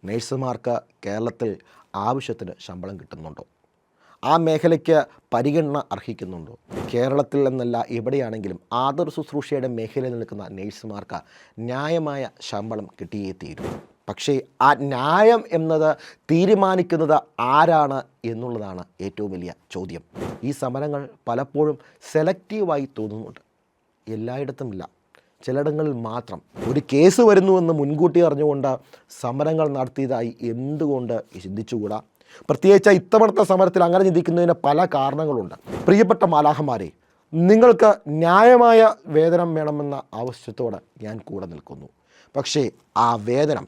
നേഴ്സുമാർക്ക് കേരളത്തിൽ ആവശ്യത്തിന് ശമ്പളം കിട്ടുന്നുണ്ടോ? ആ മേഖലയ്ക്ക് പരിഗണന അർഹിക്കുന്നുണ്ടോ? കേരളത്തിൽ എന്നല്ല എവിടെയാണെങ്കിലും ആതുര ശുശ്രൂഷയുടെ മേഖലയിൽ നിൽക്കുന്ന നേഴ്സുമാർക്ക് ന്യായമായ ശമ്പളം കിട്ടിയേ തീരും. പക്ഷേ ആ ന്യായം എന്നത് തീരുമാനിക്കുന്നത് ആരാണ് എന്നുള്ളതാണ് ഏറ്റവും വലിയ ചോദ്യം. ഈ സമരങ്ങൾ പലപ്പോഴും സെലക്റ്റീവായി തോന്നുന്നുണ്ട്. എല്ലായിടത്തുമില്ല, ചിലയിടങ്ങളിൽ മാത്രം. ഒരു കേസ് വരുന്നുവെന്ന് മുൻകൂട്ടി അറിഞ്ഞുകൊണ്ട് സമരങ്ങൾ നടത്തിയതായി എന്തുകൊണ്ട് ചിന്തിച്ചുകൂടാ? പ്രത്യേകിച്ച് ഇത്തവണത്തെ സമരത്തിൽ അങ്ങനെ ചിന്തിക്കുന്നതിന് പല കാരണങ്ങളുണ്ട്. പ്രിയപ്പെട്ട മാലാഖമാരെ, നിങ്ങൾക്ക് ന്യായമായ വേതനം വേണമെന്ന ആവശ്യത്തോടെ ഞാൻ കൂടെ നിൽക്കുന്നു. പക്ഷേ ആ വേതനം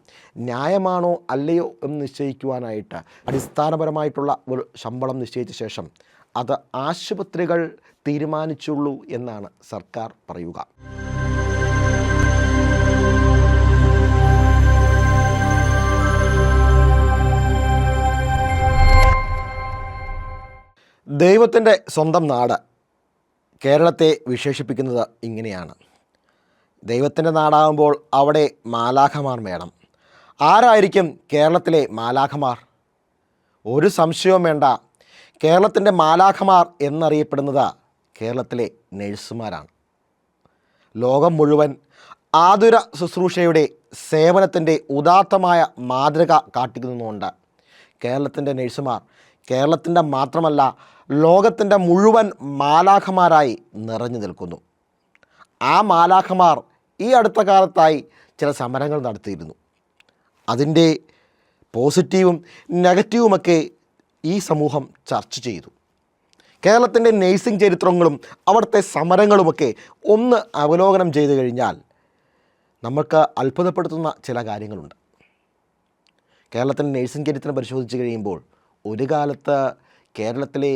ന്യായമാണോ അല്ലയോ എന്ന് നിശ്ചയിക്കുവാനായിട്ട് അടിസ്ഥാനപരമായിട്ടുള്ള ഒരു ശമ്പളം നിശ്ചയിച്ച ശേഷം അത് ആശുപത്രികൾ തീരുമാനിച്ചുള്ളൂ എന്നാണ് സർക്കാർ പറയുക. ദൈവത്തിൻ്റെ സ്വന്തം നാട് കേരളത്തെ വിശേഷിപ്പിക്കുന്നത് ഇങ്ങനെയാണ്. ദൈവത്തിൻ്റെ നാടാകുമ്പോൾ അവിടെ മാലാഖമാർ വേണം. ആരായിരിക്കും കേരളത്തിലെ മാലാഖമാർ? ഒരു സംശയവും വേണ്ട, കേരളത്തിൻ്റെ മാലാഖമാർ എന്നറിയപ്പെടുന്നത് കേരളത്തിലെ നഴ്സുമാരാണ്. ലോകം മുഴുവൻ ആതുര ശുശ്രൂഷയുടെ സേവനത്തിൻ്റെ ഉദാത്തമായ മാതൃക കാട്ടിക്കുന്നുണ്ട്. കേരളത്തിൻ്റെ നഴ്സുമാർ കേരളത്തിൻ്റെ മാത്രമല്ല ലോകത്തിൻ്റെ മുഴുവൻ മാലാഖമാരായി നിറഞ്ഞു നിൽക്കുന്നു. ആ മാലാഖമാർ ഈ അടുത്ത കാലത്തായി ചില സമരങ്ങൾ നടത്തിയിരുന്നു. അതിൻ്റെ പോസിറ്റീവും നെഗറ്റീവുമൊക്കെ ഈ സമൂഹം ചർച്ച ചെയ്തു. കേരളത്തിൻ്റെ നേഴ്സിംഗ് ചരിത്രങ്ങളും അവിടുത്തെ സമരങ്ങളുമൊക്കെ ഒന്ന് അവലോകനം ചെയ്തു കഴിഞ്ഞാൽ നമുക്ക് അത്ഭുതപ്പെടുത്തുന്ന ചില കാര്യങ്ങളുണ്ട്. കേരളത്തിൻ്റെ നേഴ്സിംഗ് ചരിത്രം പരിശോധിച്ച് കഴിയുമ്പോൾ ഒരു കാലത്ത് കേരളത്തിലെ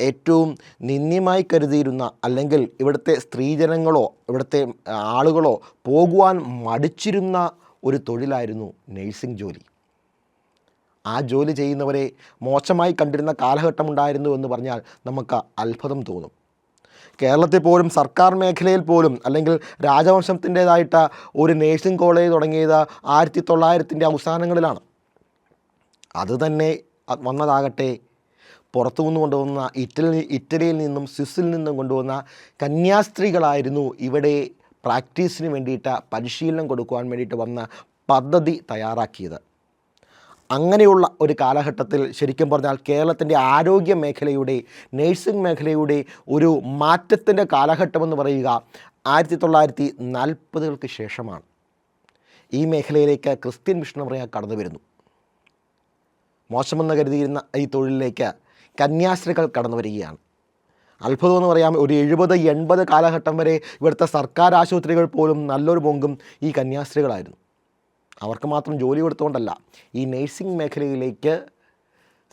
ഏറ്റവും നിന്ദ്യമായി കരുതിയിരുന്ന, അല്ലെങ്കിൽ ഇവിടുത്തെ സ്ത്രീജനങ്ങളോ ഇവിടുത്തെ ആളുകളോ പോകുവാൻ മടിച്ചിരുന്ന ഒരു തൊഴിലായിരുന്നു നേഴ്സിംഗ് ജോലി. ആ ജോലി ചെയ്യുന്നവരെ മോശമായി കണ്ടിരുന്ന കാലഘട്ടമുണ്ടായിരുന്നു എന്ന് പറഞ്ഞാൽ നമുക്ക് അത്ഭുതം തോന്നും. കേരളത്തിൽ പോലും സർക്കാർ മേഖലയിൽ പോലും, അല്ലെങ്കിൽ രാജവംശത്തിൻ്റേതായിട്ട് ഒരു നേഴ്സിംഗ് കോളേജ് തുടങ്ങിയത് 1900 അവസാനങ്ങളിലാണ്. അതുതന്നെ വന്നതാകട്ടെ പുറത്തു നിന്ന് കൊണ്ടുവന്ന ഇറ്റലിയിൽ നിന്നും സ്വിസ്സിൽ നിന്നും കൊണ്ടുവന്ന കന്യാസ്ത്രീകളായിരുന്നു ഇവിടെ പ്രാക്ടീസിന് വേണ്ടിയിട്ട്, പരിശീലനം കൊടുക്കുവാൻ വേണ്ടിയിട്ട് വന്ന പദ്ധതി തയ്യാറാക്കിയത്. അങ്ങനെയുള്ള ഒരു കാലഘട്ടത്തിൽ ശരിക്കും പറഞ്ഞാൽ കേരളത്തിൻ്റെ ആരോഗ്യ മേഖലയുടെ, നേഴ്സിംഗ് മേഖലയുടെ ഒരു മാറ്റത്തിൻ്റെ കാലഘട്ടമെന്ന് പറയുക 1940 ശേഷമാണ്. ഈ മേഖലയിലേക്ക് ക്രിസ്ത്യൻ മിഷണറികൾ കടന്നു വരുന്നു. മോശമെന്ന് കരുതിയിരുന്ന ഈ തൊഴിലിലേക്ക് കന്യാസ്ത്രീകൾ കടന്നു വരികയാണ്. അത്ഭുതമെന്ന് പറയാം, ഒരു 70-80 കാലഘട്ടം വരെ ഇവിടുത്തെ സർക്കാർ ആശുപത്രികൾ പോലും നല്ലൊരു പങ്കും ഈ കന്യാസ്ത്രീകളായിരുന്നു. അവർക്ക് മാത്രം ജോലി കൊടുത്തുകൊണ്ടല്ല, ഈ നേഴ്സിംഗ് മേഖലയിലേക്ക്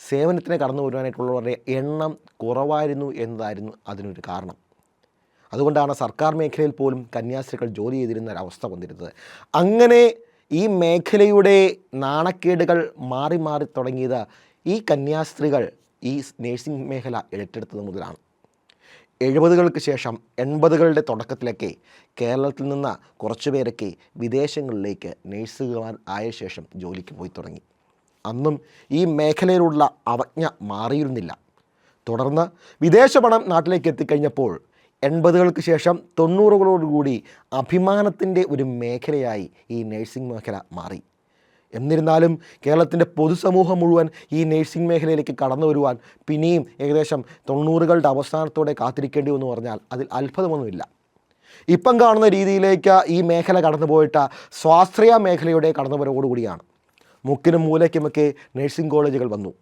സേവനത്തിന് കടന്നു വരുവാനായിട്ടുള്ളവരുടെ എണ്ണം കുറവായിരുന്നു എന്നതായിരുന്നു അതിനൊരു കാരണം. അതുകൊണ്ടാണ് സർക്കാർ മേഖലയിൽ പോലും കന്യാസ്ത്രീകൾ ജോലി ചെയ്തിരുന്ന ഒരവസ്ഥ വന്നിരുന്നത്. അങ്ങനെ ഈ മേഖലയുടെ നാണക്കേടുകൾ മാറി മാറി തുടങ്ങിയത് ഈ കന്യാസ്ത്രീകൾ ഈ നേഴ്സിംഗ് മേഖല ഏറ്റെടുത്തത് മുതലാണ്. 70 ശേഷം 80 തുടക്കത്തിലൊക്കെ കേരളത്തിൽ നിന്ന് കുറച്ചു പേരൊക്കെ വിദേശങ്ങളിലേക്ക് നേഴ്സുമാർ ആയ ശേഷം ജോലിക്ക് പോയി തുടങ്ങി. അന്നും ഈ മേഖലയിലുള്ള അവജ്ഞ മാറിയിരുന്നില്ല. തുടർന്ന് വിദേശ പണം നാട്ടിലേക്ക് എത്തിക്കഴിഞ്ഞപ്പോൾ 80 ശേഷം 90 അഭിമാനത്തിൻ്റെ ഒരു മേഖലയായി ഈ നേഴ്സിംഗ് മേഖല മാറി. എന്നിരുന്നാലും കേരളത്തിൻ്റെ പൊതുസമൂഹം മുഴുവൻ ഈ നേഴ്സിംഗ് മേഖലയിലേക്ക് കടന്നു വരുവാൻ പിന്നെയും ഏകദേശം 90 അവസാനത്തോടെ കാത്തിരിക്കേണ്ടി എന്ന് പറഞ്ഞാൽ അതിൽ അത്ഭുതമൊന്നുമില്ല. ഇപ്പം കാണുന്ന രീതിയിലേക്ക് ഈ മേഖല കടന്നു പോയിട്ട് സ്വാശ്രയ മേഖലയുടെ കടന്നുവരവോടുകൂടിയാണ്. മുക്കിനും മൂലയ്ക്കുമൊക്കെ നേഴ്സിംഗ് കോളേജുകൾ വന്നു.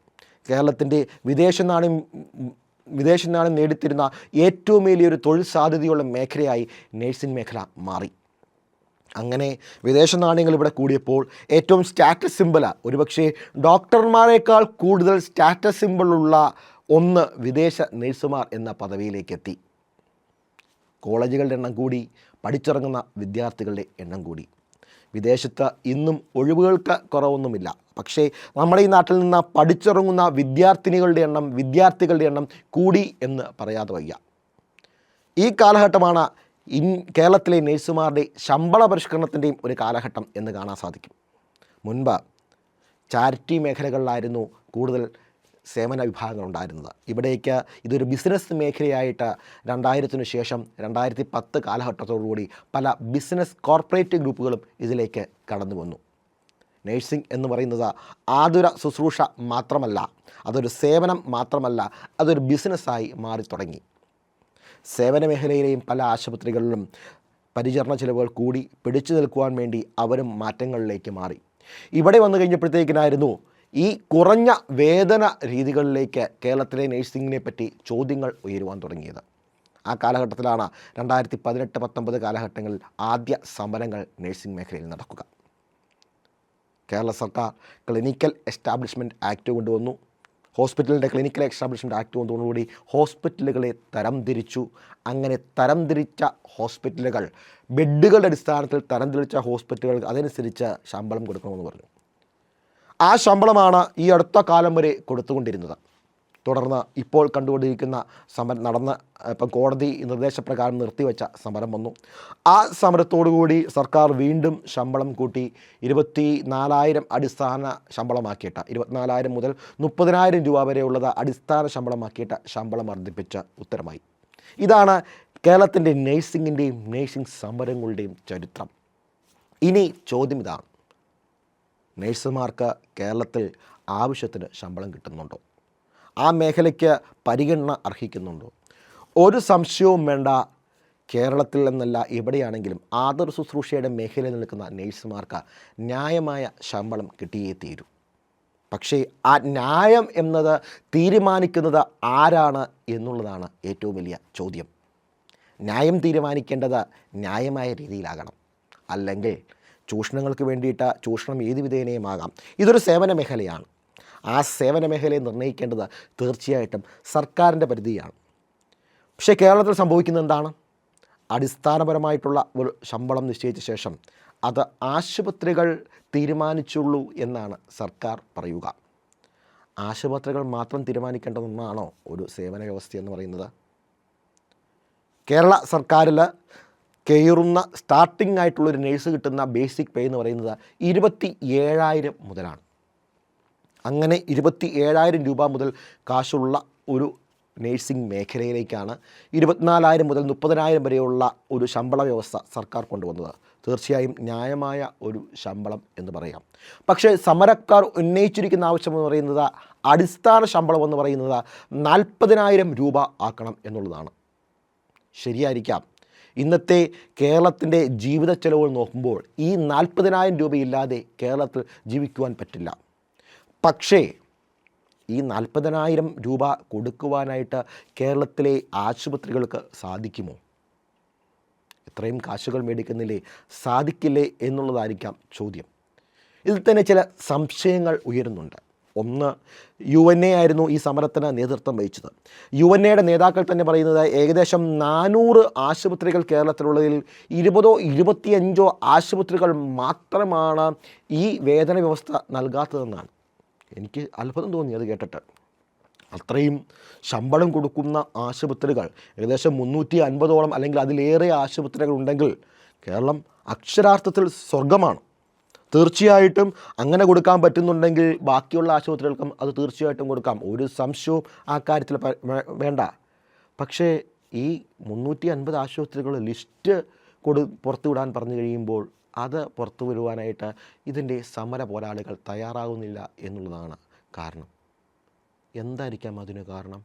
കേരളത്തിൻ്റെ വിദേശ നാണ്യം നേടിത്തരുന്ന ഏറ്റവും വലിയൊരു തൊഴിൽ സാധ്യതയുള്ള മേഖലയായി നേഴ്സിംഗ് മേഖല മാറി. അങ്ങനെ വിദേശ നാണ്യങ്ങൾ ഇവിടെ കൂടിയപ്പോൾ ഏറ്റവും സ്റ്റാറ്റസ് സിമ്പിൾ, ഒരുപക്ഷെ ഡോക്ടർമാരെക്കാൾ കൂടുതൽ സ്റ്റാറ്റസ് സിമ്പിളുള്ള ഒന്ന് വിദേശ നേഴ്സുമാർ എന്ന പദവിയിലേക്ക് എത്തി. കോളേജുകളുടെ എണ്ണം കൂടി, പഠിച്ചിറങ്ങുന്ന വിദ്യാർത്ഥികളുടെ എണ്ണം കൂടി. വിദേശത്ത് ഇന്നും ഒഴിവുകൾക്ക് കുറവൊന്നുമില്ല. പക്ഷേ നമ്മുടെ ഈ നാട്ടിൽ നിന്ന് പഠിച്ചിറങ്ങുന്ന വിദ്യാർത്ഥികളുടെ എണ്ണം കൂടി എന്ന് പറയാതെ വയ്യ. ഈ കാലഘട്ടമാണ് കേരളത്തിലെ നേഴ്സുമാരുടെ ശമ്പള പരിഷ്കരണത്തിൻ്റെയും ഒരു കാലഘട്ടം എന്ന് കാണാൻ സാധിക്കും. മുൻപ് ചാരിറ്റി മേഖലകളിലായിരുന്നു കൂടുതൽ സേവന വിഭാഗങ്ങൾ ഉണ്ടായിരുന്നത്. ഇവിടേക്ക് ഇതൊരു ബിസിനസ് മേഖലയായിട്ട് 2000-ന് ശേഷം 2010 കാലഘട്ടത്തോടുകൂടി പല ബിസിനസ് കോർപ്പറേറ്റ് ഗ്രൂപ്പുകളും ഇതിലേക്ക് കടന്നു വന്നു. നേഴ്സിംഗ് എന്ന് പറയുന്നത് ആതുര ശുശ്രൂഷ മാത്രമല്ല, അതൊരു സേവനം മാത്രമല്ല, അതൊരു ബിസിനസ്സായി മാറി തുടങ്ങി. സേവന മേഖലയിലെയും പല ആശുപത്രികളിലും പരിചരണ ചിലവുകൾ കൂടി പിടിച്ചു നിൽക്കുവാൻ വേണ്ടി അവരും മാറ്റങ്ങളിലേക്ക് മാറി. ഇവിടെ വന്നു കഴിഞ്ഞപ്പോഴത്തേക്കിനായിരുന്നു ഈ കുറഞ്ഞ വേതന രീതികളിലേക്ക് കേരളത്തിലെ നേഴ്സിങ്ങിനെ പറ്റി ചോദ്യങ്ങൾ ഉയരുവാൻ തുടങ്ങിയത്. ആ കാലഘട്ടത്തിലാണ് 2018-19 കാലഘട്ടങ്ങളിൽ ആദ്യ സമരങ്ങൾ നേഴ്സിംഗ് മേഖലയിൽ നടക്കുക. കേരള സർക്കാർ ക്ലിനിക്കൽ എസ്റ്റാബ്ലിഷ്മെൻറ്റ് ആക്ട് കൊണ്ടുവന്നു. ഹോസ്പിറ്റലിൻ്റെ ക്ലിനിക്കൽ എസ്റ്റാബ്ലിഷ്മെൻറ്റ് ആക്ട് കൊണ്ടുകൂടി ഹോസ്പിറ്റലുകളെ തരംതിരിച്ചു. അങ്ങനെ തരംതിരിച്ച ഹോസ്പിറ്റലുകൾ ബെഡുകളുടെ അടിസ്ഥാനത്തിൽ തരംതിരിച്ച ഹോസ്പിറ്റലുകൾക്ക് അതനുസരിച്ച് ശമ്പളം കൊടുക്കണമെന്ന് പറഞ്ഞു. ആ ശമ്പളമാണ് ഈ അടുത്ത കാലം വരെ കൊടുത്തുകൊണ്ടിരുന്നത്. തുടർന്ന് ഇപ്പോൾ കണ്ടുകൊണ്ടിരിക്കുന്ന സമരം ഇപ്പം കോടതി നിർദ്ദേശപ്രകാരം നിർത്തിവെച്ച സമരം വന്നു. ആ സമരത്തോടുകൂടി സർക്കാർ വീണ്ടും ശമ്പളം കൂട്ടി 24,000 അടിസ്ഥാന ശമ്പളമാക്കിയിട്ട് 24,000 മുതൽ 30,000 രൂപ വരെയുള്ളത് അടിസ്ഥാന ശമ്പളമാക്കിയിട്ട് ശമ്പളം വർദ്ധിപ്പിച്ച ഉത്തരമായി. ഇതാണ് കേരളത്തിൻ്റെ നേഴ്സിങ്ങിൻ്റെയും നേഴ്സിംഗ് സമരങ്ങളുടെയും ചരിത്രം. ഇനി ചോദ്യം ഇതാണ്: നേഴ്സുമാർക്ക് കേരളത്തിൽ ആവശ്യത്തിന് ശമ്പളം കിട്ടുന്നുണ്ടോ? ആ മേഖലയ്ക്ക് പരിഗണന അർഹിക്കുന്നുണ്ടോ? ഒരു സംശയവും വേണ്ട, കേരളത്തിൽ എന്നല്ല എവിടെയാണെങ്കിലും ആതുര ശുശ്രൂഷയുടെ മേഖലയിൽ നിൽക്കുന്ന നേഴ്സുമാർക്ക് ന്യായമായ ശമ്പളം കിട്ടിയേ തീരൂ. പക്ഷേ ആ ന്യായം എന്നത് തീരുമാനിക്കുന്നത് ആരാണ് എന്നുള്ളതാണ് ഏറ്റവും വലിയ ചോദ്യം. ന്യായം തീരുമാനിക്കേണ്ടത് ന്യായമായ രീതിയിലാകണം. അല്ലെങ്കിൽ ചൂഷണങ്ങൾക്ക് വേണ്ടിയിട്ട് ചൂഷണം ഏത് വിധേനയുമാകാം. ഇതൊരു സേവന മേഖലയാണ്. ആ സേവന മേഖലയെ നിർണ്ണയിക്കേണ്ടത് തീർച്ചയായിട്ടും സർക്കാരിൻ്റെ പരിധിയാണ്. പക്ഷേ കേരളത്തിൽ സംഭവിക്കുന്നത് എന്താണ്? അടിസ്ഥാനപരമായിട്ടുള്ള ഒരു ശമ്പളം നിശ്ചയിച്ച ശേഷം അത് ആശുപത്രികൾ തീരുമാനിച്ചുള്ളൂ എന്നാണ് സർക്കാർ പറയുക. ആശുപത്രികൾ മാത്രം തീരുമാനിക്കേണ്ട ഒന്നാണോ ഒരു സേവന വ്യവസ്ഥ എന്ന് പറയുന്നത്? കേരള സർക്കാരിൽ കയറുന്ന സ്റ്റാർട്ടിംഗ് ആയിട്ടുള്ളൊരു നേഴ്സ് കിട്ടുന്ന ബേസിക് പേ എന്ന് പറയുന്നത് 27,000 മുതലാണ്. അങ്ങനെ 27,000 രൂപ മുതൽ കാശുള്ള ഒരു നേഴ്സിംഗ് മേഖലയിലേക്കാണ് 24,000 മുതൽ 30,000 വരെയുള്ള ഒരു ശമ്പള വ്യവസ്ഥ സർക്കാർ കൊണ്ടുവന്നത്. തീർച്ചയായും ന്യായമായ ഒരു ശമ്പളം എന്ന് പറയാം. പക്ഷേ സമരക്കാർ ഉന്നയിച്ചിരിക്കുന്ന ആവശ്യമെന്ന് പറയുന്നത് അടിസ്ഥാന ശമ്പളം എന്ന് പറയുന്നത് 40,000 രൂപ ആക്കണം എന്നുള്ളതാണ്. ശരിയായിരിക്കാം. ഇന്നത്തെ കേരളത്തിൻ്റെ ജീവിത ചെലവുകൾ നോക്കുമ്പോൾ ഈ 40,000 രൂപയില്ലാതെ കേരളത്തിൽ ജീവിക്കുവാൻ പറ്റില്ല. പക്ഷേ ഈ 40,000 രൂപ കൊടുക്കുവാനായിട്ട് കേരളത്തിലെ ആശുപത്രികൾക്ക് സാധിക്കുമോ? ഇത്രയും കാശുകൾ മേടിക്കുന്നില്ലേ, സാധിക്കില്ലേ എന്നുള്ളതായിരിക്കാം ചോദ്യം. ഇതിൽ തന്നെ ചില സംശയങ്ങൾ ഉയരുന്നുണ്ട്. ഒന്ന്, UNA ആയിരുന്നു ഈ സമരത്തിന് നേതൃത്വം വഹിച്ചത്. UNAയുടെ നേതാക്കൾ തന്നെ പറയുന്നത് ഏകദേശം 400 ആശുപത്രികൾ കേരളത്തിലുള്ളതിൽ 20-25 ആശുപത്രികൾ മാത്രമാണ് ഈ വേതന വ്യവസ്ഥ നൽകാത്തതെന്നാണ്. എനിക്ക് അത്ഭുതം തോന്നി അത് കേട്ടിട്ട്. അത്രയും ശമ്പളം കൊടുക്കുന്ന ആശുപത്രികൾ ഏകദേശം 350ഓളം അല്ലെങ്കിൽ അതിലേറെ ആശുപത്രികൾ ഉണ്ടെങ്കിൽ കേരളം അക്ഷരാർത്ഥത്തിൽ സ്വർഗമാണ്. തീർച്ചയായിട്ടും അങ്ങനെ കൊടുക്കാൻ പറ്റുന്നുണ്ടെങ്കിൽ ബാക്കിയുള്ള ആശുപത്രികൾക്കും അത് തീർച്ചയായിട്ടും കൊടുക്കാം. ഒരു സംശയവും ആ കാര്യത്തിൽ വേണ്ട. പക്ഷേ ഈ 350 ആശുപത്രികൾ ലിസ്റ്റ് പുറത്തു വിടാൻ പറഞ്ഞു കഴിയുമ്പോൾ അത് പുറത്തു വരുവാനായിട്ട് ഇതിൻ്റെ സമര പോരാളികൾ തയ്യാറാകുന്നില്ല എന്നുള്ളതാണ് കാരണം. എന്തായിരിക്കാം അതിന് കാരണം?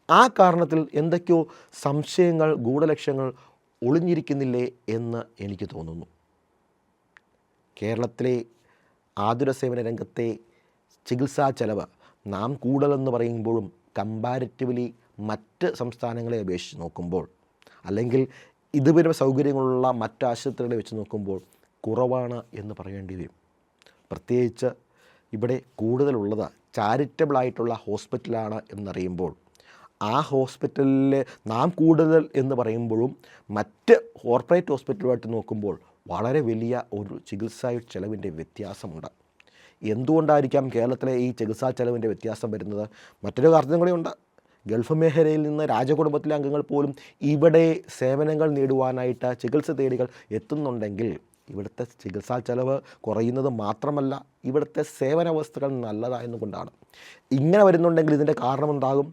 ആ കാരണത്തിൽ എന്തൊക്കെയോ സംശയങ്ങൾ, ഗൂഢലക്ഷ്യങ്ങൾ ഒളിഞ്ഞിരിക്കുന്നില്ലേ എന്ന് എനിക്ക് തോന്നുന്നു. കേരളത്തിലെ ആതുര സേവന രംഗത്തെ ചികിത്സാ ചെലവ് നാം കൂടുതലെന്ന് പറയുമ്പോഴും കമ്പാരിറ്റീവ്ലി മറ്റ് സംസ്ഥാനങ്ങളെ അപേക്ഷിച്ച് നോക്കുമ്പോൾ, അല്ലെങ്കിൽ ഇതുവരെ സൗകര്യങ്ങളുള്ള മറ്റ് ആശുപത്രികളെ വെച്ച് നോക്കുമ്പോൾ കുറവാണ് എന്ന് പറയേണ്ടി വരും. പ്രത്യേകിച്ച് ഇവിടെ കൂടുതലുള്ളത് ചാരിറ്റബിളായിട്ടുള്ള ഹോസ്പിറ്റലാണ് എന്നറിയുമ്പോൾ ആ ഹോസ്പിറ്റലിൽ നാം കൂടുതൽ എന്ന് പറയുമ്പോഴും മറ്റ് കോർപ്പറേറ്റ് ഹോസ്പിറ്റലുമായിട്ട് നോക്കുമ്പോൾ വളരെ വലിയ ഒരു ചികിത്സാ ചെലവിൻ്റെ വ്യത്യാസമുണ്ട്. എന്തുകൊണ്ടായിരിക്കാം കേരളത്തിലെ ഈ ചികിത്സാ ചെലവിൻ്റെ വ്യത്യാസം വരുന്നത്? മറ്റൊരു കാരണവും കൂടിയുണ്ട്. ഗൾഫ് മേഖലയിൽ നിന്ന് രാജകുടുംബത്തിലെ അംഗങ്ങൾ പോലും ഇവിടെ സേവനങ്ങൾ നേടുവാനായിട്ട് ചികിത്സ തേടികൾ എത്തുന്നുണ്ടെങ്കിൽ ഇവിടുത്തെ ചികിത്സാ ചെലവ് കുറയുന്നത് മാത്രമല്ല, ഇവിടുത്തെ സേവന വ്യവസ്ഥകൾ നല്ലതായതുകൊണ്ടാണ്. ഇങ്ങനെ വരുന്നുണ്ടെങ്കിൽ ഇതിൻ്റെ കാരണമെന്താകും?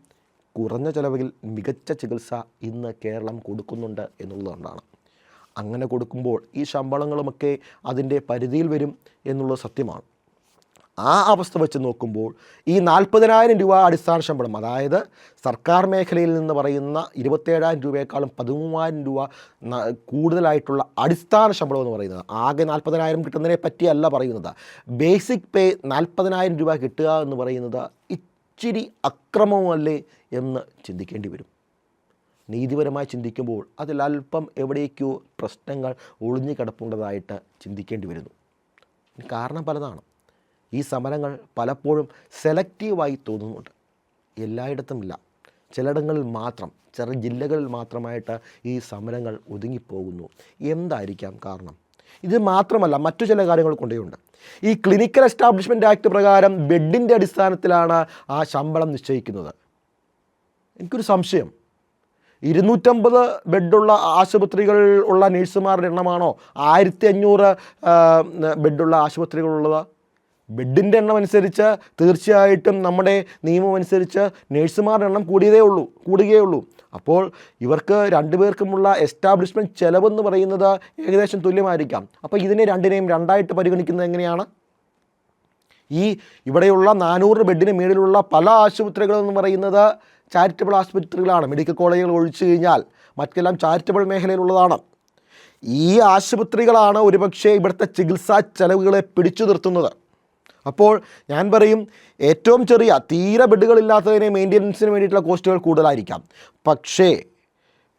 കുറഞ്ഞ ചിലവിൽ മികച്ച ചികിത്സ ഇന്ന് കേരളം കൊടുക്കുന്നുണ്ട് എന്നുള്ളതുകൊണ്ടാണ്. അങ്ങനെ കൊടുക്കുമ്പോൾ ഈ ശമ്പളങ്ങളുമൊക്കെ അതിൻ്റെ പരിധിയിൽ വരും എന്നുള്ളത് സത്യമാണ്. ആ അവസ്ഥ വെച്ച് നോക്കുമ്പോൾ ഈ 40,000 രൂപ അടിസ്ഥാന ശമ്പളം, അതായത് സർക്കാർ മേഖലയിൽ നിന്ന് പറയുന്ന 27,000 രൂപയെക്കാളും 13,000 രൂപ കൂടുതലായിട്ടുള്ള അടിസ്ഥാന ശമ്പളം എന്ന് പറയുന്നത്, ആകെ 40,000 കിട്ടുന്നതിനെ പറ്റിയല്ല പറയുന്നത്, ബേസിക് പേ 40,000 രൂപ കിട്ടുക എന്ന് പറയുന്നത് ഇച്ചിരി അക്രമമല്ലേ എന്ന് ചിന്തിക്കേണ്ടി വരും. നീതിപരമായി ചിന്തിക്കുമ്പോൾ അതിൽ അല്പം എവിടേക്കോ പ്രശ്നങ്ങൾ ഒളിഞ്ഞു കിടപ്പുണ്ടതായിട്ട് ചിന്തിക്കേണ്ടി വരുന്നു. കാരണം പലതാണ്. ഈ സമരങ്ങൾ പലപ്പോഴും സെലക്റ്റീവായി തോന്നുന്നുണ്ട്. എല്ലായിടത്തുമില്ല, ചിലയിടങ്ങളിൽ മാത്രം, ചില ജില്ലകളിൽ മാത്രമായിട്ട് ഈ സമരങ്ങൾ ഒതുങ്ങിപ്പോകുന്നു. എന്തായിരിക്കാം കാരണം? ഇത് മാത്രമല്ല, മറ്റു ചില കാര്യങ്ങൾ കൊണ്ടേയുണ്ട്. ഈ ക്ലിനിക്കൽ എസ്റ്റാബ്ലിഷ്മെൻറ്റ് ആക്ട് പ്രകാരം ബെഡിൻ്റെ അടിസ്ഥാനത്തിലാണ് ആ ശമ്പളം നിശ്ചയിക്കുന്നത്. എനിക്കൊരു സംശയം, 250 ബെഡുള്ള ആശുപത്രികൾ ഉള്ള നഴ്സുമാരുടെ എണ്ണമാണോ 1500 ബെഡുള്ള ആശുപത്രികളുള്ളത്? ബെഡിൻ്റെ എണ്ണം അനുസരിച്ച് തീർച്ചയായിട്ടും നമ്മുടെ നിയമം അനുസരിച്ച് നഴ്സുമാരുടെ എണ്ണം കൂടുകയുള്ളൂ. അപ്പോൾ ഇവർക്ക് രണ്ടുപേർക്കുമുള്ള എസ്റ്റാബ്ലിഷ്മെൻറ്റ് ചെലവെന്ന് പറയുന്നത് ഏകദേശം തുല്യമായിരിക്കാം. അപ്പോൾ ഇതിനെ രണ്ടിനെയും രണ്ടായിട്ട് പരിഗണിക്കുന്നത് എങ്ങനെയാണ്? ഈ ഇവിടെയുള്ള 400 ബെഡിന് മേളിലുള്ള പല ആശുപത്രികളെന്ന് പറയുന്നത് ചാരിറ്റബിൾ ആശുപത്രികളാണ്. മെഡിക്കൽ കോളേജുകൾ ഒഴിച്ചു കഴിഞ്ഞാൽ മറ്റെല്ലാം ചാരിറ്റബിൾ മേഖലയിലുള്ളതാണ്. ഈ ആശുപത്രികളാണ് ഒരുപക്ഷെ ഇവിടുത്തെ ചികിത്സാ ചെലവുകളെ പിടിച്ചു നിർത്തുന്നത്. അപ്പോൾ ഞാൻ പറയും, ഏറ്റവും ചെറിയ തീരെ ബെഡുകളില്ലാത്തതിനെ മെയിൻ്റനൻസിന് വേണ്ടിയിട്ടുള്ള കോസ്റ്റുകൾ കൂടുതലായിരിക്കാം. പക്ഷേ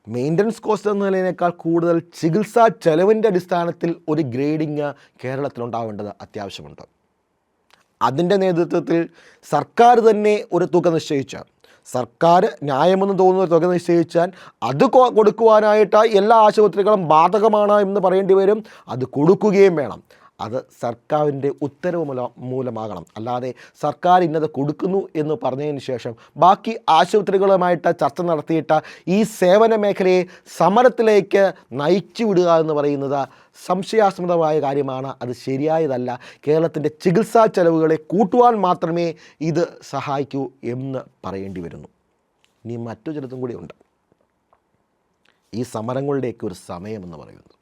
മെയിൻ്റനൻസ് കോസ്റ്റ് എന്നതിനേക്കാൾ കൂടുതൽ ചികിത്സാ ചെലവിൻ്റെ അടിസ്ഥാനത്തിൽ ഒരു ഗ്രേഡിങ് കേരളത്തിലുണ്ടാവേണ്ടത് അത്യാവശ്യമുണ്ട്. അതിൻ്റെ നേതൃത്വത്തിൽ സർക്കാർ തന്നെ ഒരു തുക നിശ്ചയിച്ച്, സർക്കാർ ന്യായമെന്ന് തോന്നുന്ന തുക നിശ്ചയിച്ചാൽ അത് കൊടുക്കുവാനായിട്ട് എല്ലാ ആശുപത്രികളും ബാധകമാണ് എന്ന് പറയേണ്ടി വരും. അത് കൊടുക്കുകയും വേണം. അത് സർക്കാരിൻ്റെ ഉത്തരവ് മൂലമാകണം. അല്ലാതെ സർക്കാർ ഇന്നത് കൊടുക്കുന്നു എന്ന് പറഞ്ഞതിന് ശേഷം ബാക്കി ആശുപത്രികളുമായിട്ട് ചർച്ച നടത്തിയിട്ട് ഈ സേവന മേഖലയെ സമരത്തിലേക്ക് നയിച്ചു വിടുക എന്ന് പറയുന്നത് സംശയാസ്പദമായ കാര്യമാണ്. അത് ശരിയായതല്ല. കേരളത്തിൻ്റെ ചികിത്സാ ചെലവുകളെ കൂട്ടുവാൻ മാത്രമേ ഇത് സഹായിക്കൂ എന്ന് പറയേണ്ടി വരുന്നു. ഇനി മറ്റു ചിലതും കൂടിയുണ്ട്. ഈ സമരങ്ങളുടെയൊക്കെ ഒരു സമയമെന്ന് പറയുന്നത്,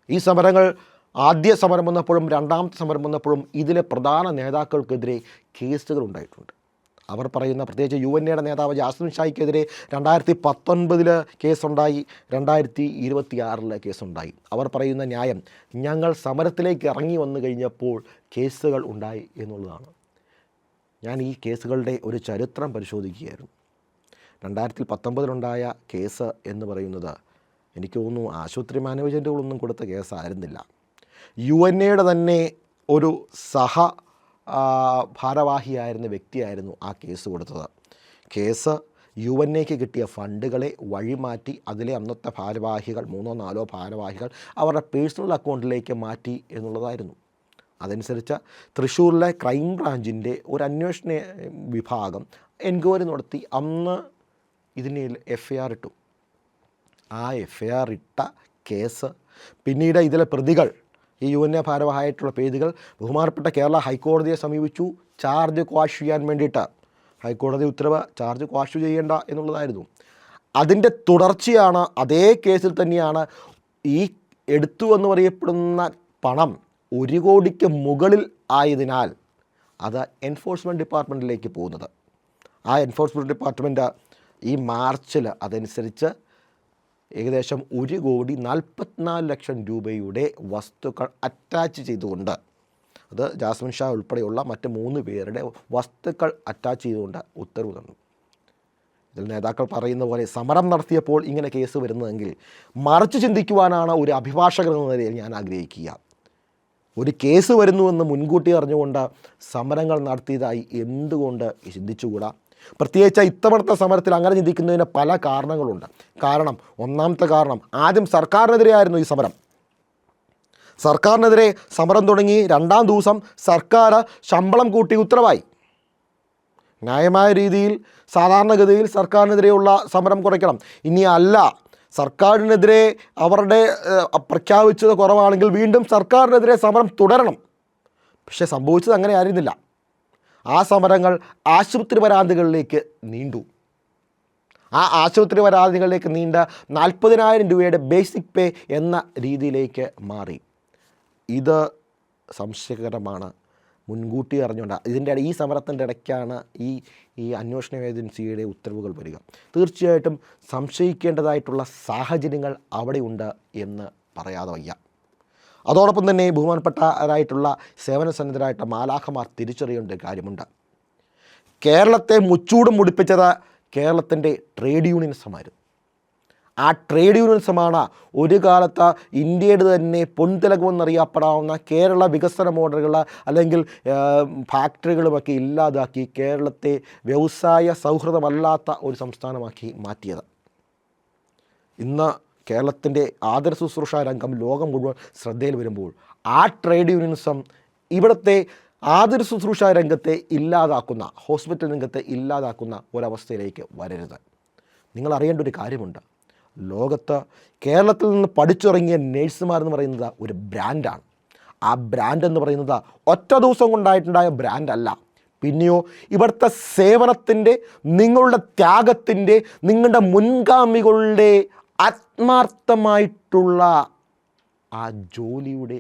ഈ സമരങ്ങൾ ആദ്യ സമരം വന്നപ്പോഴും രണ്ടാമത്തെ സമരം വന്നപ്പോഴും ഇതിലെ പ്രധാന നേതാക്കൾക്കെതിരെ കേസുകൾ ഉണ്ടായിട്ടുണ്ട്. അവർ പറയുന്ന, പ്രത്യേകിച്ച് UNA നേതാവ് ജാസ്മിൻ ഷായ്ക്കെതിരെ 2019 കേസുണ്ടായി, 2026 കേസുണ്ടായി. അവർ പറയുന്ന ന്യായം, ഞങ്ങൾ സമരത്തിലേക്ക് ഇറങ്ങി വന്നു കഴിഞ്ഞപ്പോൾ കേസുകൾ ഉണ്ടായി എന്നുള്ളതാണ്. ഞാൻ ഈ കേസുകളുടെ ഒരു ചരിത്രം പരിശോധിക്കുകയായിരുന്നു. 2019 കേസ് എന്ന് പറയുന്നത് എനിക്ക് തോന്നുന്നു ആശുപത്രി മാനേജ്മെൻറ്റുകളൊന്നും കൊടുത്ത കേസായിരുന്നില്ല. UNA തന്നെ ഒരു ഭാരവാഹിയായിരുന്ന വ്യക്തിയായിരുന്നു ആ കേസ് കൊടുത്തത്. കേസ് UNAക്ക് കിട്ടിയ ഫണ്ടുകളെ വഴിമാറ്റി അതിലെ അന്നത്തെ ഭാരവാഹികൾ 3-4 ഭാരവാഹികൾ അവരുടെ പേഴ്സണൽ അക്കൗണ്ടിലേക്ക് മാറ്റി എന്നുള്ളതായിരുന്നു. അതനുസരിച്ച് തൃശ്ശൂരിലെ ക്രൈം ബ്രാഞ്ചിൻ്റെ ഒരു അന്വേഷണ വിഭാഗം എൻക്വയറി നടത്തി അന്ന് ഇതിന് FIR ഇട്ടു. ആ FIR ഇട്ട കേസ് പിന്നീട് ഇതിലെ പ്രതികൾ, ഈ UNA ഭാരവാഹിയായിട്ടുള്ള പ്രതികൾ ബഹുമാനപ്പെട്ട കേരള ഹൈക്കോടതിയെ സമീപിച്ചു ചാർജ് ക്വാഷ് ചെയ്യാൻ വേണ്ടിയിട്ട്. ഹൈക്കോടതി ഉത്തരവ് ചാർജ് ക്വാഷ് ചെയ്യേണ്ട എന്നുള്ളതായിരുന്നു. അതിൻ്റെ തുടർച്ചയാണ്, അതേ കേസിൽ തന്നെയാണ് ഈ എടുത്തു എന്ന് പറയപ്പെടുന്ന പണം 1 കോടിക്ക് മുകളിൽ ആയതിനാൽ അത് എൻഫോഴ്സ്മെൻറ്റ് ഡിപ്പാർട്ട്മെൻറ്റിലേക്ക് പോകുന്നത്. ആ എൻഫോഴ്സ്മെൻറ്റ് ഡിപ്പാർട്ട്മെൻറ്റ് ഈ മാർച്ചിൽ അതനുസരിച്ച് ഏകദേശം 1,44,00,000 രൂപയുടെ വസ്തുക്കൾ അറ്റാച്ച് ചെയ്തുകൊണ്ട്, അത് ജാസ്മിൻ ഷാ ഉൾപ്പെടെയുള്ള മറ്റ് 3 പേരുടെ വസ്തുക്കൾ അറ്റാച്ച് ചെയ്തുകൊണ്ട് ഉത്തരവ് തന്നു. ഇതിൽ നേതാക്കൾ പറയുന്ന പോലെ സമരം നടത്തിയപ്പോൾ ഇങ്ങനെ കേസ് വരുന്നതെങ്കിൽ മറിച്ച് ചിന്തിക്കുവാനാണ് ഒരു അഭിഭാഷകൻ എന്ന നിലയിൽ ഞാൻ ആഗ്രഹിക്കുക. ഒരു കേസ് വരുന്നുവെന്ന് മുൻകൂട്ടി അറിഞ്ഞുകൊണ്ട് സമരങ്ങൾ നടത്തിയതായി എന്തുകൊണ്ട് ചിന്തിച്ചുകൂടാ? പ്രത്യേകിച്ച് ഇത്തവണത്തെ സമരത്തിൽ അങ്ങനെ ചിന്തിക്കുന്നതിന് പല കാരണങ്ങളുണ്ട്. കാരണം, ഒന്നാമത്തെ കാരണം, ആദ്യം സർക്കാരിനെതിരെയായിരുന്നു ഈ സമരം. സർക്കാരിനെതിരെ സമരം തുടങ്ങി 2-ാം ദിവസം സർക്കാർ ശമ്പളം കൂട്ടി ഉത്തരവായി. ന്യായമായ രീതിയിൽ സാധാരണഗതിയിൽ സർക്കാരിനെതിരെയുള്ള സമരം കുറയ്ക്കണം. ഇനി അല്ല, സർക്കാരിനെതിരെ അവരുടെ പ്രഖ്യാപിച്ചത് കുറവാണെങ്കിൽ വീണ്ടും സർക്കാരിനെതിരെ സമരം തുടരണം. പക്ഷേ സംഭവിച്ചത് അങ്ങനെ ആയിരുന്നില്ല. ആ സമരങ്ങൾ ആശുപത്രി പരാതികളിലേക്ക് നീണ്ടു. ആ ആശുപത്രി പരാതികളിലേക്ക് നീണ്ട 40,000 രൂപയുടെ ബേസിക് പേ എന്ന രീതിയിലേക്ക് മാറി. ഇത് സംശയകരമാണ്. മുൻകൂട്ടി അറിഞ്ഞുകൊണ്ട് ഈ സമരത്തിൻ്റെ ഇടയ്ക്കാണ് ഈ അന്വേഷണ ഏജൻസിയുടെ ഉത്തരവുകൾ വരിക. തീർച്ചയായിട്ടും സംശയിക്കേണ്ടതായിട്ടുള്ള സാഹചര്യങ്ങൾ അവിടെയുണ്ട് എന്ന് പറയാതെ വയ്യ. അതോടൊപ്പം തന്നെ ബഹുമാനപ്പെട്ടവരായിട്ടുള്ള സേവനസന്നദ്ധരായിട്ടുള്ള മാലാഖമാർ തിരിച്ചറിയേണ്ട കാര്യമുണ്ട്. കേരളത്തെ മുച്ചൂടും മുടിപ്പിച്ചത് കേരളത്തിൻ്റെ ട്രേഡ് യൂണിയനിസമായിരുന്നു. ആ ട്രേഡ് യൂണിയനിസമാണ് ഒരു കാലത്ത് ഇന്ത്യയുടെ തന്നെ പൊൻതിലകമെന്നറിയപ്പെടാവുന്ന കേരള വികസന മോഡലുകൾ അല്ലെങ്കിൽ ഫാക്ടറികളുമൊക്കെ ഇല്ലാതാക്കി കേരളത്തെ വ്യവസായ സൗഹൃദമല്ലാത്ത ഒരു സംസ്ഥാനമാക്കി മാറ്റിയത്. ഇന്ന് കേരളത്തിൻ്റെ ആതുര ശുശ്രൂഷ രംഗം ലോകം മുഴുവൻ ശ്രദ്ധയിൽ വരുമ്പോൾ ആ ട്രേഡ് യൂണിയനിസം ഇവിടുത്തെ ആതുര ശുശ്രൂഷ രംഗത്തെ ഇല്ലാതാക്കുന്ന, ഹോസ്പിറ്റൽ രംഗത്തെ ഇല്ലാതാക്കുന്ന ഒരവസ്ഥയിലേക്ക് വരരുത്. നിങ്ങൾ അറിയേണ്ട ഒരു കാര്യമുണ്ട്. ലോകത്ത് കേരളത്തിൽ നിന്ന് പഠിച്ചിറങ്ങിയ നേഴ്സുമാരെന്ന് പറയുന്നത് ഒരു ബ്രാൻഡാണ്. ആ ബ്രാൻഡ് എന്ന് പറയുന്നത് ഒറ്റ ദിവസം കൊണ്ടായിട്ടുണ്ടായ ബ്രാൻഡല്ല. പിന്നെയോ ഇവിടുത്തെ സേവനത്തിൻ്റെ, നിങ്ങളുടെ ത്യാഗത്തിൻ്റെ, നിങ്ങളുടെ മുൻഗാമികളുടെ ആത്മാർത്ഥമായിട്ടുള്ള ആ ജോലിയുടെ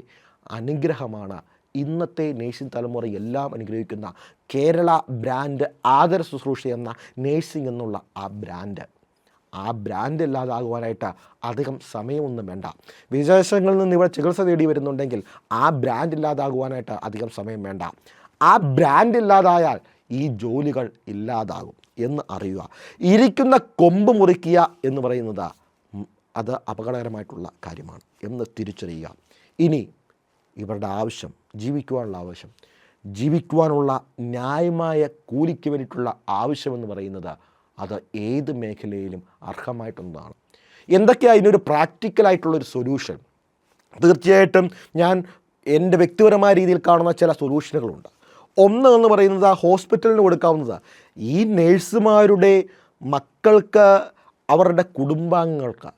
അനുഗ്രഹമാണ് ഇന്നത്തെ നേഴ്സിംഗ് തലമുറ എല്ലാം അനുഗ്രഹിക്കുന്ന കേരള ബ്രാൻഡ് ആദര ശുശ്രൂഷ എന്ന നേഴ്സിംഗ് എന്നുള്ള ആ ബ്രാൻഡ്. ആ ബ്രാൻഡ് ഇല്ലാതാകുവാനായിട്ട് അധികം സമയമൊന്നും വേണ്ട. വിദേശങ്ങളിൽ നിന്ന് ഇവിടെ ചികിത്സ തേടി വരുന്നുണ്ടെങ്കിൽ ആ ബ്രാൻഡ് ഇല്ലാതാകുവാനായിട്ട് അധികം സമയം വേണ്ട. ആ ബ്രാൻഡ് ഇല്ലാതായാൽ ഈ ജോലികൾ ഇല്ലാതാകും എന്ന് അറിയുക. ഇരിക്കുന്ന കൊമ്പ് മുറിക്കുക എന്ന് പറയുന്നത് അത് അപകടകരമായിട്ടുള്ള കാര്യമാണ് എന്ന് തിരിച്ചറിയുക. ഇനി ഇവരുടെ ആവശ്യം, ജീവിക്കുവാനുള്ള ന്യായമായ കൂലിക്ക് വേണ്ടിയിട്ടുള്ള ആവശ്യമെന്ന് പറയുന്നത് അത് ഏത് മേഖലയിലും അർഹമായിട്ടൊന്നതാണ്. എന്തൊക്കെയാണ് അതിനൊരു പ്രാക്ടിക്കലായിട്ടുള്ളൊരു സൊല്യൂഷൻ? തീർച്ചയായിട്ടും ഞാൻ എൻ്റെ വ്യക്തിപരമായ രീതിയിൽ കാണുന്ന ചില സൊല്യൂഷനുകളുണ്ട്. ഒന്ന് എന്ന് പറയുന്നത് ഹോസ്പിറ്റലിന് കൊടുക്കാവുന്നത് ഈ നേഴ്സുമാരുടെ മക്കൾക്ക്, അവരുടെ കുടുംബാംഗങ്ങൾക്ക്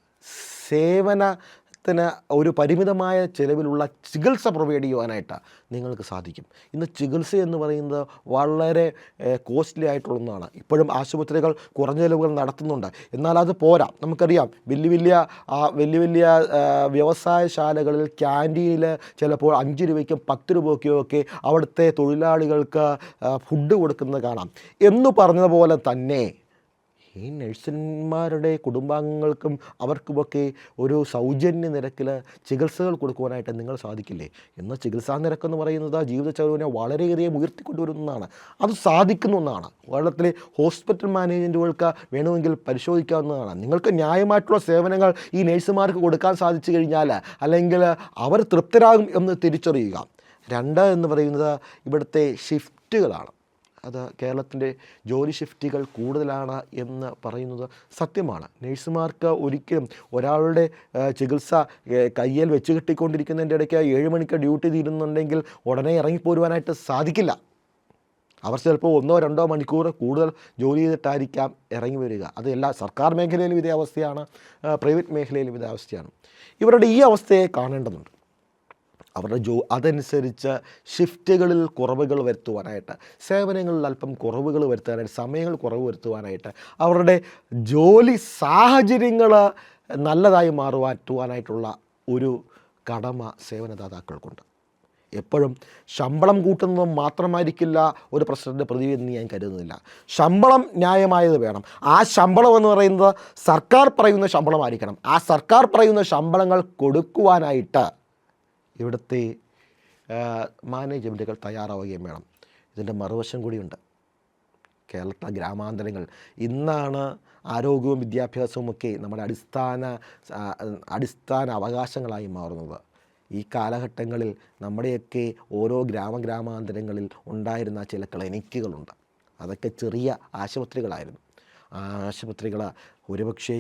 സേവനത്തിന് ഒരു പരിമിതമായ ചിലവിലുള്ള ചികിത്സ പ്രൊവൈഡ് ചെയ്യുവാനായിട്ട് നിങ്ങൾക്ക് സാധിക്കും. ഇന്ന് ചികിത്സ എന്ന് പറയുന്നത് വളരെ കോസ്റ്റ്ലി ആയിട്ടുള്ള ഒന്നാണ്. ഇപ്പോഴും ആശുപത്രികൾ കുറഞ്ഞ ചിലവുകൾ നടത്തുന്നുണ്ട്. എന്നാൽ അത് പോരാ. നമുക്കറിയാം വലിയ വലിയ വ്യവസായശാലകളിൽ ക്യാൻറ്റീനിൽ ചിലപ്പോൾ 5 രൂപയ്ക്കും 10 രൂപയ്ക്കും ഒക്കെ അവിടുത്തെ തൊഴിലാളികൾക്ക് ഫുഡ് കൊടുക്കുന്നത് കാണാം. എന്ന് പറഞ്ഞതുപോലെ തന്നെ ഈ നഴ്സുമാരുടെ കുടുംബാംഗങ്ങൾക്കും അവർക്കുമൊക്കെ ഒരു സൗജന്യ നിരക്കിൽ ചികിത്സകൾ കൊടുക്കുവാനായിട്ട് നിങ്ങൾ സാധിക്കില്ലേ? ഇന്ന് ചികിത്സാ നിരക്കെന്ന് പറയുന്നത് ജീവിത ചെലവിനെ വളരെയധികം ഉയർത്തിക്കൊണ്ടുവരുന്നതാണ്. അത് സാധിക്കുന്ന ഒന്നാണ്. കേരളത്തിലെ ഹോസ്പിറ്റൽ മാനേജ്മെൻറ്റുകൾക്ക് വേണമെങ്കിൽ പരിശോധിക്കാവുന്നതാണ്. നിങ്ങൾക്ക് ന്യായമായിട്ടുള്ള സേവനങ്ങൾ ഈ നഴ്സുമാർക്ക് കൊടുക്കാൻ സാധിച്ചു കഴിഞ്ഞാൽ അല്ലെങ്കിൽ അവർ തൃപ്തരാകും എന്ന് തിരിച്ചറിയുക. 2 എന്ന് പറയുന്നത് ഇവിടുത്തെ ഷിഫ്റ്റുകളാണ്. അത് കേരളത്തിൻ്റെ ജോലി ഷിഫ്റ്റുകൾ കൂടുതലാണ് എന്ന് പറയുന്നത് സത്യമാണ്. നേഴ്സുമാർക്ക് ഒരിക്കലും ഒരാളുടെ ചികിത്സ കയ്യിൽ വെച്ച് കെട്ടിക്കൊണ്ടിരിക്കുന്നതിൻ്റെ ഇടയ്ക്ക് 7 മണിക്ക് ഡ്യൂട്ടി തീരുന്നുണ്ടെങ്കിൽ ഉടനെ ഇറങ്ങിപ്പോരുവാനായിട്ട് സാധിക്കില്ല. അവർ ചിലപ്പോൾ 1-2 മണിക്കൂർ കൂടുതൽ ജോലി ചെയ്തിട്ടായിരിക്കാം ഇറങ്ങി വരിക. അത് എല്ലാ സർക്കാർ മേഖലയിലും ഇതേ അവസ്ഥയാണ്, പ്രൈവറ്റ് മേഖലയിലും ഇതേ അവസ്ഥയാണ്. ഇവരുടെ ഈ അവസ്ഥയെ കാണേണ്ടതുണ്ട്. അവരുടെ അതനുസരിച്ച് ഷിഫ്റ്റുകളിൽ കുറവുകൾ വരുത്തുവാനായിട്ട്, സേവനങ്ങളിൽ അല്പം കുറവുകൾ വരുത്താനായിട്ട്, സമയങ്ങൾ കുറവ് വരുത്തുവാനായിട്ട്, അവരുടെ ജോലി സാഹചര്യങ്ങൾ നല്ലതായി മാറ്റുവാനായിട്ടുള്ള ഒരു കടമ സേവനദാതാക്കൾക്കുണ്ട്. എപ്പോഴും ശമ്പളം കൂട്ടുന്നത് മാത്രമായിരിക്കില്ല ഒരു പ്രസിഡൻ്റ് പ്രതിവിധി എന്ന് ഞാൻ കരുതുന്നില്ല. ശമ്പളം ന്യായമായത് വേണം. ആ ശമ്പളം എന്ന് പറയുന്നത് സർക്കാർ പറയുന്ന ശമ്പളമായിരിക്കണം. ആ സർക്കാർ പറയുന്ന ശമ്പളങ്ങൾ കൊടുക്കുവാനായിട്ട് ഇവിടുത്തെ മാനേജ്മെൻറ്റുകൾ തയ്യാറാവുകയും വേണം. ഇതിൻ്റെ മറുവശം കൂടിയുണ്ട്. കേരള ഗ്രാമാന്തരങ്ങൾ ഇന്നാണ് ആരോഗ്യവും വിദ്യാഭ്യാസവും ഒക്കെ നമ്മുടെ അടിസ്ഥാന അവകാശങ്ങളായി മാറുന്നത്. ഈ കാലഘട്ടങ്ങളിൽ നമ്മുടെയൊക്കെ ഓരോ ഗ്രാമാന്തരങ്ങളിൽ ഉണ്ടായിരുന്ന ചില ക്ലിനിക്കുകളുണ്ട്. അതൊക്കെ ചെറിയ ആശുപത്രികളായിരുന്നു. ആ ആശുപത്രികൾ ഒരുപക്ഷെ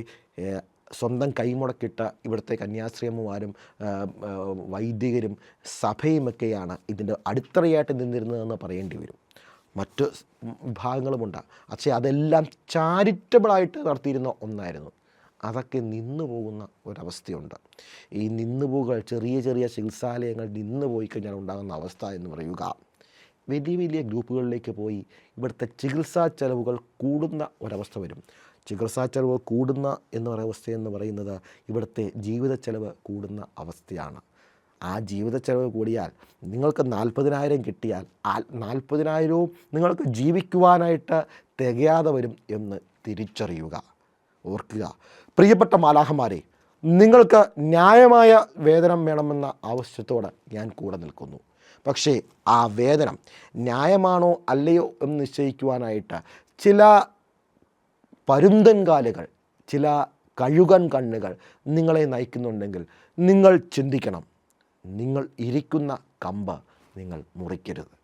സ്വന്തം കൈമുടക്കിട്ട ഇവിടുത്തെ കന്യാസ്ത്രീയമ്മമാരും വൈദികരും സഭയുമൊക്കെയാണ് ഇതിൻ്റെ അടിത്തറയായിട്ട് നിന്നിരുന്നതെന്ന് പറയേണ്ടി വരും. മറ്റ് വിഭാഗങ്ങളുമുണ്ട്. പക്ഷേ അതെല്ലാം ചാരിറ്റബിളായിട്ട് നടത്തിയിരുന്ന ഒന്നായിരുന്നു. അതൊക്കെ നിന്നു പോകുന്ന ഒരവസ്ഥയുണ്ട്. ഈ നിന്നുപോകൽ, ചെറിയ ചെറിയ ചികിത്സാലയങ്ങൾ നിന്നു പോയി കഴിഞ്ഞാൽ ഉണ്ടാകുന്ന അവസ്ഥ എന്ന് പറയുക, വലിയ വലിയ ഗ്രൂപ്പുകളിലേക്ക് പോയി ഇവിടുത്തെ ചികിത്സാ ചെലവുകൾ കൂടുന്ന ഒരവസ്ഥ വരും. ചികിത്സാ ചെലവ് കൂടുന്ന അവസ്ഥയെന്ന് പറയുന്നത് ഇവിടുത്തെ ജീവിത ചെലവ് കൂടുന്ന അവസ്ഥയാണ്. ആ ജീവിത ചെലവ് കൂടിയാൽ നിങ്ങൾക്ക് 40,000 കിട്ടിയാൽ 40,000വും നിങ്ങൾക്ക് ജീവിക്കുവാനായിട്ട് തികയാതെ വരും എന്ന് തിരിച്ചറിയുക. ഓർക്കുക, പ്രിയപ്പെട്ട മാലാഖമാരെ, നിങ്ങൾക്ക് ന്യായമായ വേതനം വേണമെന്ന ആവശ്യത്തോടെ ഞാൻ കൂടെ നിൽക്കുന്നു. പക്ഷേ ആ വേതനം ന്യായമാണോ അല്ലയോ എന്ന് നിശ്ചയിക്കുവാനായിട്ട് ചില പരുന്തൻ കാലുകൾ, ചില കഴുകൻ കണ്ണുകൾ നിങ്ങളെ നയിക്കുന്നുണ്ടെങ്കിൽ നിങ്ങൾ ചിന്തിക്കണം. നിങ്ങൾ ഇരിക്കുന്ന കമ്പ് നിങ്ങൾ മുറിക്കരുത്.